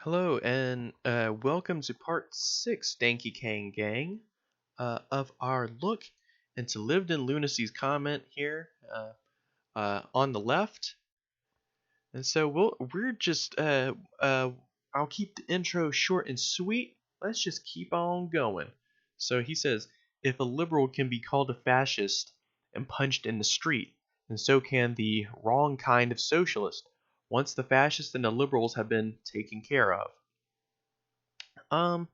Hello and welcome to part 6, Dankey Kang Gang, of our look into lived in Lunacy's comment here on the left. And so we're just I'll keep the intro short and sweet. Let's just keep on going. So he says, if a liberal can be called a fascist and punched in the street, then so can the wrong kind of socialist, once the fascists and the liberals have been taken care of. Um,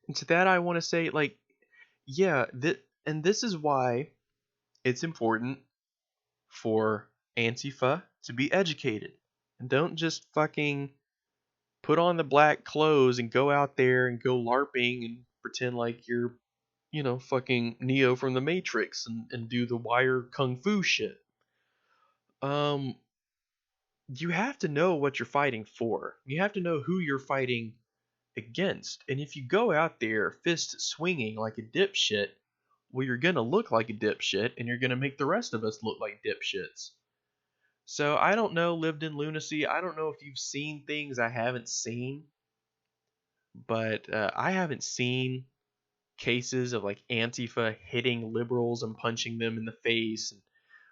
and to that I want to say, like, yeah, and this is why it's important for Antifa to be educated. And don't just fucking put on the black clothes and go out there and go LARPing and pretend like you're, fucking Neo from the Matrix and do the wire kung fu shit. Um, you have to know what you're fighting for. You have to know who you're fighting against. And if you go out there fist swinging like a dipshit, well, you're gonna look like a dipshit, and you're gonna make the rest of us look like dipshits. So I don't know, lived in lunacy. I don't know if you've seen things I haven't seen, but I haven't seen cases of like Antifa hitting liberals and punching them in the face.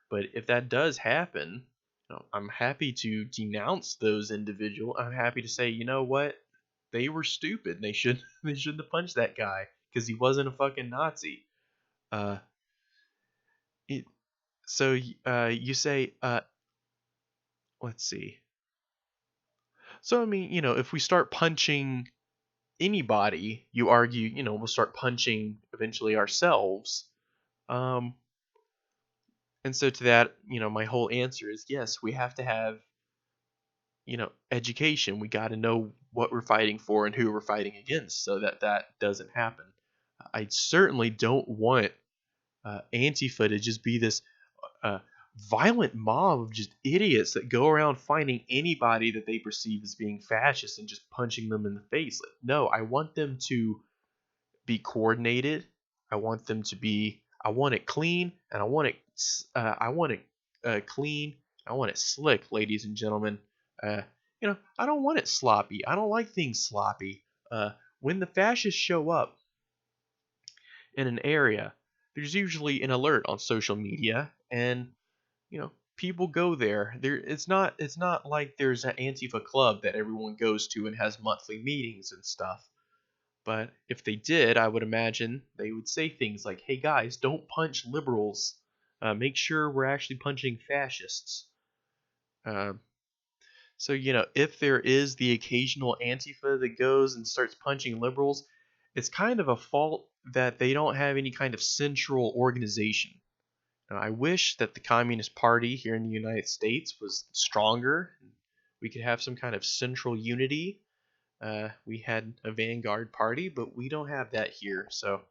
But if that does happen, I'm happy to denounce those individuals. I'm happy to say, you know what? They were stupid. They should they shouldn't have punched that guy because he wasn't a fucking Nazi. Uh, it, so you say, let's see. So I mean, if we start punching anybody, you argue, we'll start punching eventually ourselves. Um, and so to that, my whole answer is yes, we have to have, education. We got to know what we're fighting for and who we're fighting against so that that doesn't happen. I certainly don't want Antifa to just be this uh, violent mob of just idiots that go around finding anybody that they perceive as being fascist and just punching them in the face. Like, no, I want them to be coordinated. I want it clean, and I want it clean. I want it slick, ladies and gentlemen. I don't want it sloppy. I don't like things sloppy. When the fascists show up in an area, there's usually an alert on social media, and people go there. It's not like there's an Antifa club that everyone goes to and has monthly meetings and stuff. But if they did, I would imagine they would say things like, "Hey guys, don't punch liberals. Make sure we're actually punching fascists." Uh, so if there is the occasional Antifa that goes and starts punching liberals, it's kind of a fault that they don't have any kind of central organization. I wish that the Communist Party here in the United States was stronger. We could have some kind of central unity. We had a vanguard party, but we don't have that here. So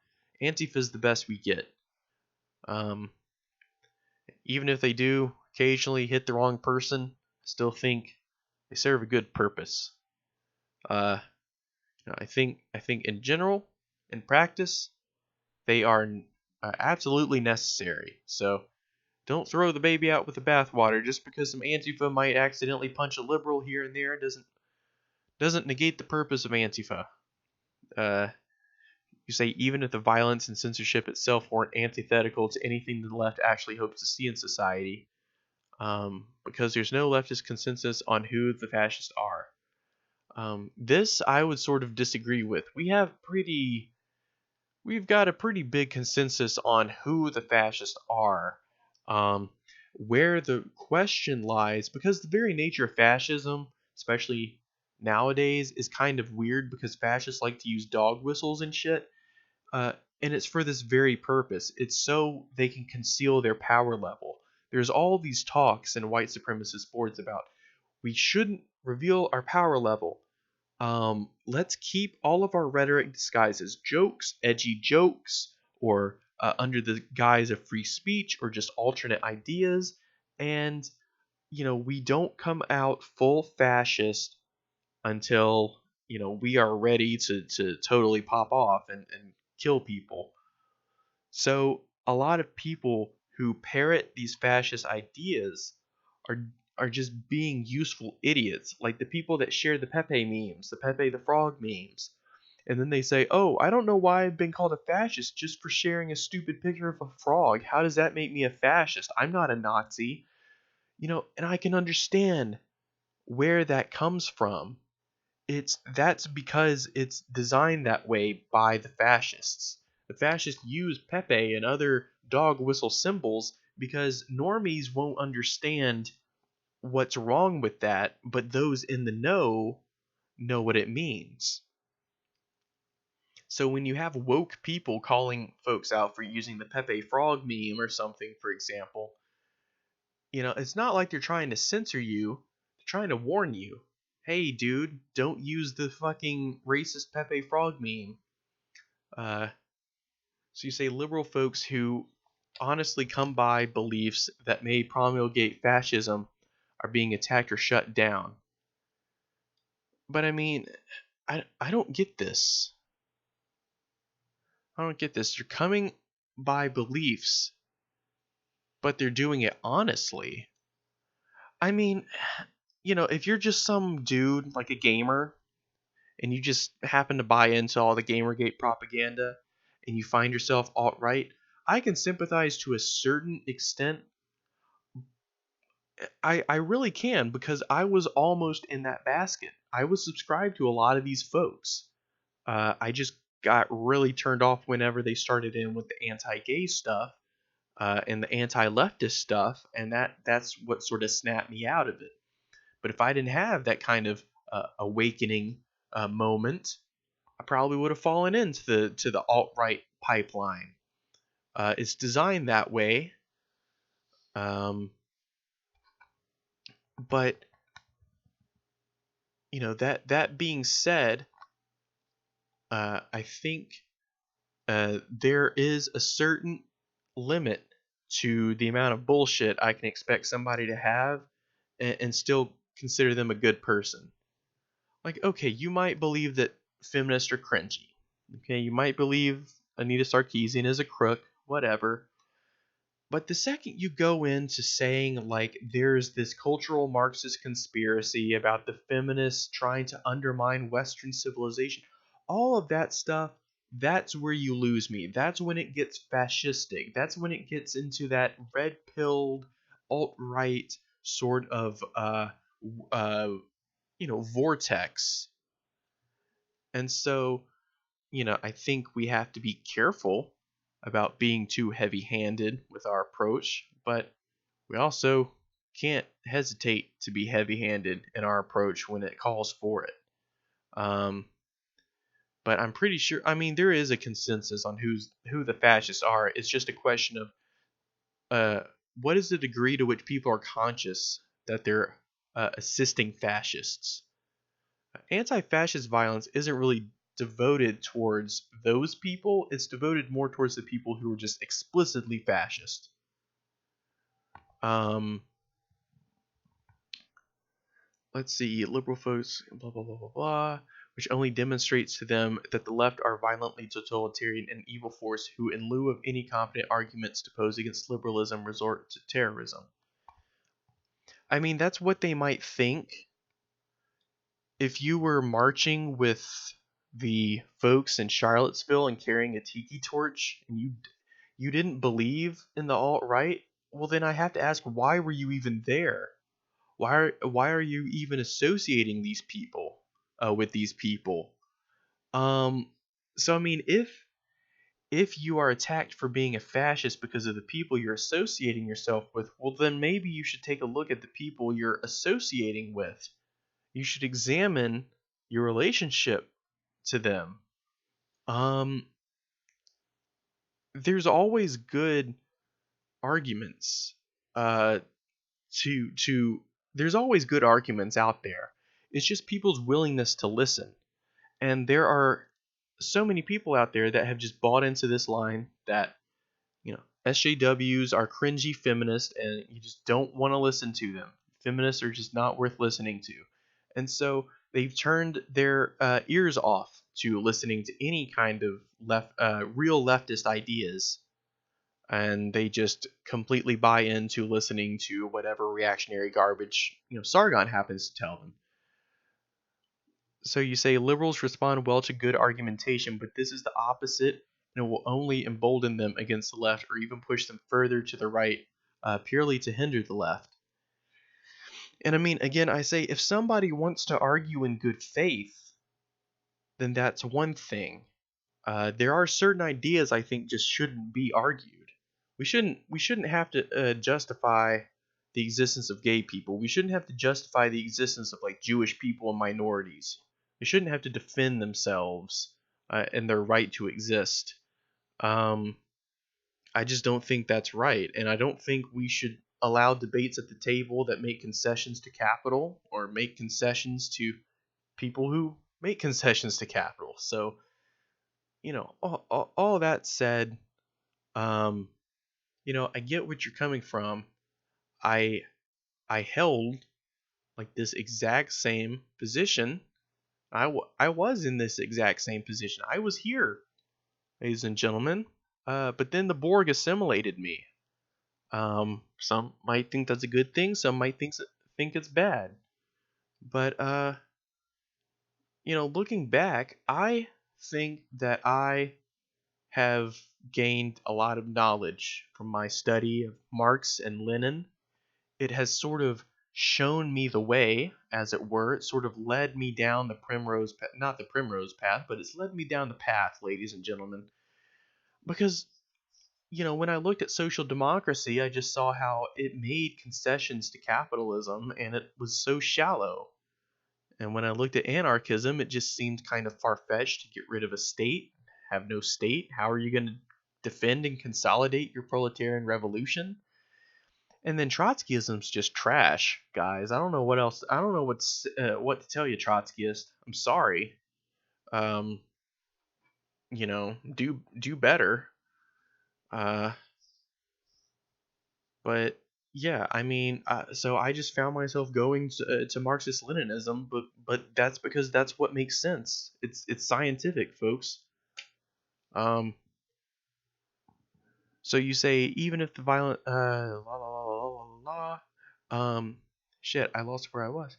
Antifa is the best we get. Um, Even if they do occasionally hit the wrong person, I still think they serve a good purpose. Uh, I think in general, in practice, they are absolutely necessary. So don't throw the baby out with the bathwater. Just because some Antifa might accidentally punch a liberal here and there doesn't negate the purpose of Antifa. Uh, you say even if the violence and censorship itself weren't antithetical to anything the left actually hopes to see in society, because there's no leftist consensus on who the fascists are. This I would sort of disagree with. We've got a pretty big consensus on who the fascists are. Um, where the question lies, because the very nature of fascism, especially nowadays, is kind of weird because fascists like to use dog whistles and shit. Uh, and it's for this very purpose. It's so they can conceal their power level. There's all these talks in white supremacist boards about we shouldn't reveal our power level. Let's keep all of our rhetoric disguised as jokes, edgy jokes, or under the guise of free speech or just alternate ideas. And, we don't come out full fascist until, we are ready to totally pop off and kill people. So a lot of people who parrot these fascist ideas are are just being useful idiots, like the people that share the Pepe memes, the Pepe the Frog memes. And then they say, "Oh, I don't know why I've been called a fascist just for sharing a stupid picture of a frog. How does that make me a fascist? I'm not a Nazi." And I can understand where that comes from. That's because it's designed that way by the fascists. The fascists use Pepe and other dog whistle symbols because normies won't understand what's wrong with that, but those in the know what it means. So when you have woke people calling folks out for using the Pepe Frog meme or something, for example, it's not like they're trying to censor you. They're trying to warn you. Hey, dude, don't use the fucking racist Pepe Frog meme. So you say liberal folks who honestly come by beliefs that may promulgate fascism are being attacked or shut down. But I mean, I don't get this. I don't get this. You're coming by beliefs, but they're doing it honestly. I mean, if you're just some dude, like a gamer, and you just happen to buy into all the Gamergate propaganda and you find yourself alt-right, I can sympathize to a certain extent. I really can, because I was almost in that basket. I was subscribed to a lot of these folks. I just got really turned off whenever they started in with the anti-gay stuff and the anti-leftist stuff, and that's what sort of snapped me out of it. But if I didn't have that kind of awakening moment, I probably would have fallen into the alt-right pipeline. It's designed that way, but that being said, I think there is a certain limit to the amount of bullshit I can expect somebody to have and still consider them a good person. Like, okay, you might believe that feminists are cringy. Okay, you might believe Anita Sarkeesian is a crook, whatever. But the second you go into saying, like, there's this cultural Marxist conspiracy about the feminists trying to undermine Western civilization, all of that stuff, that's where you lose me. That's when it gets fascistic. That's when it gets into that red-pilled, alt-right sort of, vortex. And so, I think we have to be careful about being too heavy-handed with our approach, but we also can't hesitate to be heavy-handed in our approach when it calls for it. But I'm pretty sure, I mean, there is a consensus on who the fascists are. It's just a question of what is the degree to which people are conscious that they're assisting fascists. Anti-fascist violence isn't really devoted towards those people. It's devoted more towards the people who are just explicitly fascist. Let's see, liberal folks, blah blah blah blah blah, which only demonstrates to them that the left are violently totalitarian and evil force who, in lieu of any competent arguments to pose against liberalism, resort to terrorism. I mean, that's what they might think. If you were marching with the folks in Charlottesville and carrying a tiki torch, and you didn't believe in the alt-right, well then I have to ask, why were you even there? Why are you even associating these people with these people? So I mean, if you are attacked for being a fascist because of the people you're associating yourself with, well then maybe you should take a look at the people you're associating with. You should examine your relationship to them. There's always good arguments to there's always good arguments out there. It's just people's willingness to listen. And there are so many people out there that have just bought into this line that, SJWs are cringy feminists and you just don't want to listen to them. Feminists are just not worth listening to. And so they've turned their ears off to listening to any kind of real leftist ideas. and they just completely buy into listening to whatever reactionary garbage Sargon happens to tell them. So you say liberals respond well to good argumentation, but this is the opposite, and it will only embolden them against the left or even push them further to the right, purely to hinder the left. And I mean, again, I say if somebody wants to argue in good faith, then that's one thing. There are certain ideas I think just shouldn't be argued. We shouldn't have to justify the existence of gay people. We shouldn't have to justify the existence of like Jewish people and minorities. They shouldn't have to defend themselves and their right to exist. I just don't think that's right, and I don't think we should allow debates at the table that make concessions to capital or make concessions to people who make concessions to capital. So, all that said, um, I get what you're coming from. I I held like this exact same position. I was in this exact same position. I was here, ladies and gentlemen. But then the Borg assimilated me. Some might think that's a good thing. Some might think it's bad. But looking back, I think that I have gained a lot of knowledge from my study of Marx and Lenin. It has sort of shown me the way, as it were. It sort of led me down the primrose path, not the primrose path, but it's led me down the path, ladies and gentlemen. Because, when I looked at social democracy, I just saw how it made concessions to capitalism, and it was so shallow. And when I looked at anarchism, it just seemed kind of far-fetched to get rid of a state, have no state. How are you going to defend and consolidate your proletarian revolution? And then Trotskyism's just trash, guys. I don't know what else. I don't know what to tell you, Trotskyist. I'm sorry. Um, do better. Uh, but yeah, I mean, so I just found myself going to Marxist Leninism, but that's because that's what makes sense. It's scientific, folks. Um, so you say even if the violent la la la la la la, shit, I lost where I was.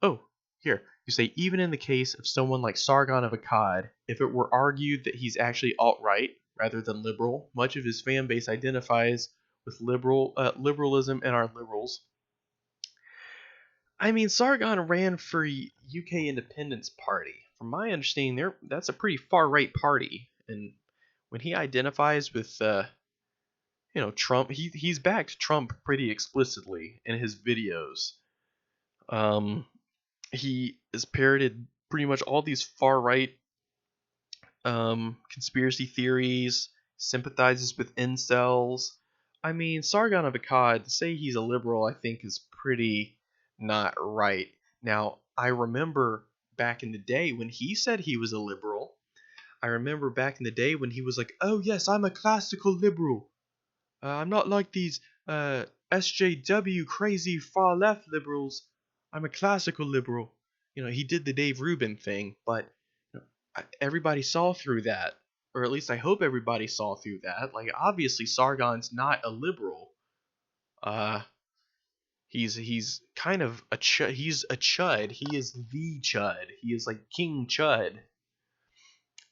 Oh, here. You say even in the case of someone like Sargon of Akkad, if it were argued that he's actually alt-right rather than liberal, much of his fan base identifies with liberalism and are liberals. I mean, Sargon ran for UK Independence Party. From my understanding, that's a pretty far-right party, and when he identifies with Trump, he's backed Trump pretty explicitly in his videos. He has parroted pretty much all these far right conspiracy theories, sympathizes with incels. I mean, Sargon of Akkad, to say he's a liberal, I think is pretty not right. Now, I remember back in the day when he said he was a liberal. I remember back in the day when he was like, "Oh yes, I'm a classical liberal. I'm not like these SJW crazy far left liberals. I'm a classical liberal." He did the Dave Rubin thing, but everybody saw through that, or at least I hope everybody saw through that. Like, obviously, Sargon's not a liberal. Uh, he's kind of he's a chud. He is the chud. He is like King Chud.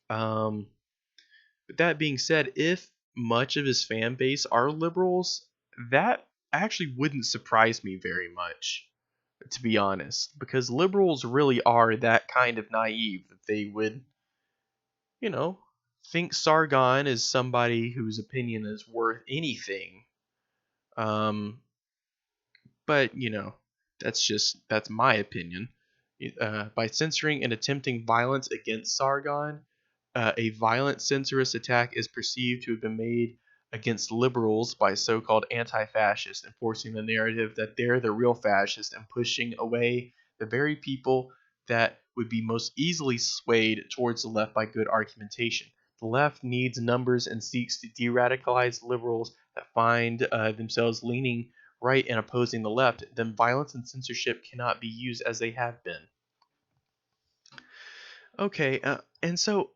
But that being said, if much of his fan base are liberals, that actually wouldn't surprise me very much, to be honest, because liberals really are that kind of naive that they would, think Sargon is somebody whose opinion is worth anything. Um, but that's my opinion. By censoring and attempting violence against Sargon, a violent censorist attack is perceived to have been made against liberals by so-called anti-fascists, enforcing the narrative that they're the real fascists and pushing away the very people that would be most easily swayed towards the left by good argumentation. The left needs numbers and seeks to de-radicalize liberals that find themselves leaning right and opposing the left. Then violence and censorship cannot be used as they have been. Okay, and so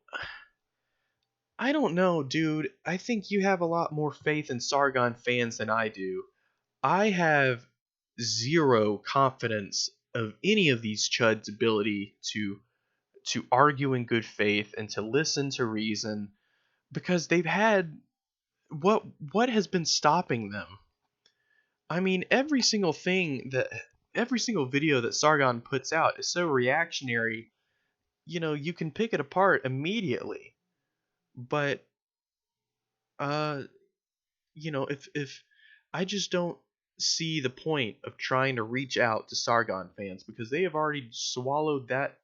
I don't know, dude. I think you have a lot more faith in Sargon fans than I do. I have zero confidence of any of these chuds' ability to argue in good faith and to listen to reason because they've had what has been stopping them? I mean, every single video that Sargon puts out is so reactionary, you can pick it apart immediately. But uh if I just don't see the point of trying to reach out to Sargon fans because they have already swallowed that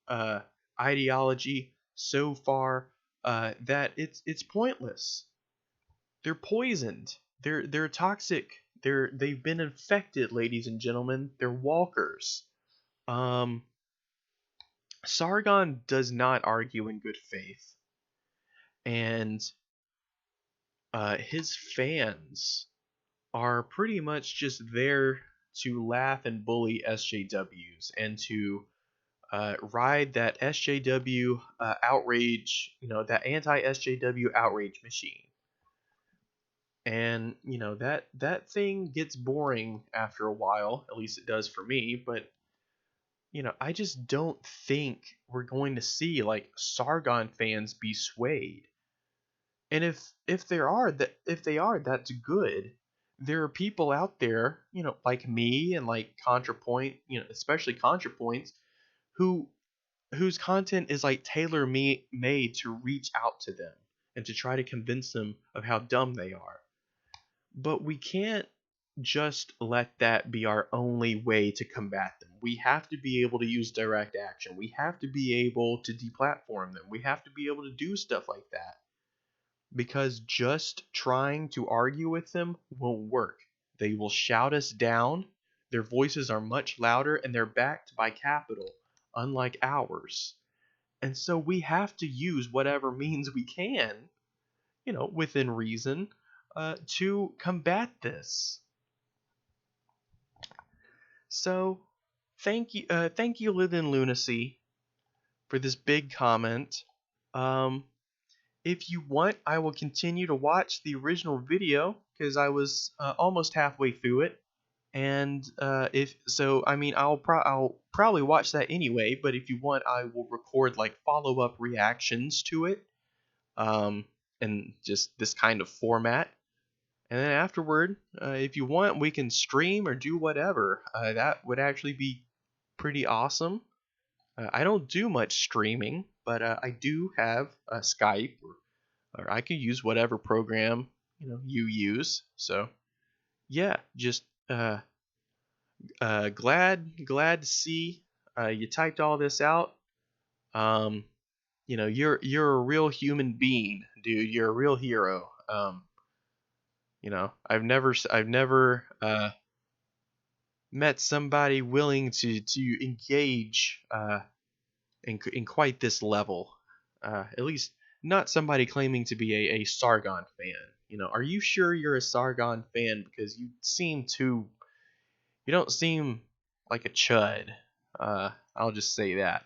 uh ideology so far that it's pointless. They're poisoned. They're toxic. They've been infected, ladies and gentlemen. They're walkers. Um, Sargon does not argue in good faith, and his fans are pretty much just there to laugh and bully SJWs and to ride that SJW outrage, that anti SJW outrage machine. And that thing gets boring after a while, at least it does for me. But I just don't think we're going to see like Sargon fans be swayed. And if they are, that's good. There are people out there, like me and like ContraPoint, especially ContraPoints, who whose content is like made to reach out to them and to try to convince them of how dumb they are. But we can't just let that be our only way to combat them. We have to be able to use direct action. We have to be able to deplatform them. We have to be able to do stuff like that. Because just trying to argue with them won't work. They will shout us down. Their voices are much louder and they're backed by capital, unlike ours. And so we have to use whatever means we can, within reason, to combat this. So, thank you, Live in Lunacy, for this big comment. Um, if you want, I will continue to watch the original video because I was almost halfway through it, and if so, I mean, I'll probably watch that anyway. But if you want, I will record like follow up reactions to it, um, and just this kind of format. And then afterward, if you want, we can stream or do whatever. That would actually be pretty awesome. I don't do much streaming, but I do have Skype, or I could use whatever program you use. So yeah, just glad to see you typed all this out. Um, you're a real human being, dude. You're a real hero. I've never met somebody willing to engage in quite this level. At least not somebody claiming to be a Sargon fan. Are you sure you're a Sargon fan? Because you don't seem like a chud. I'll just say that.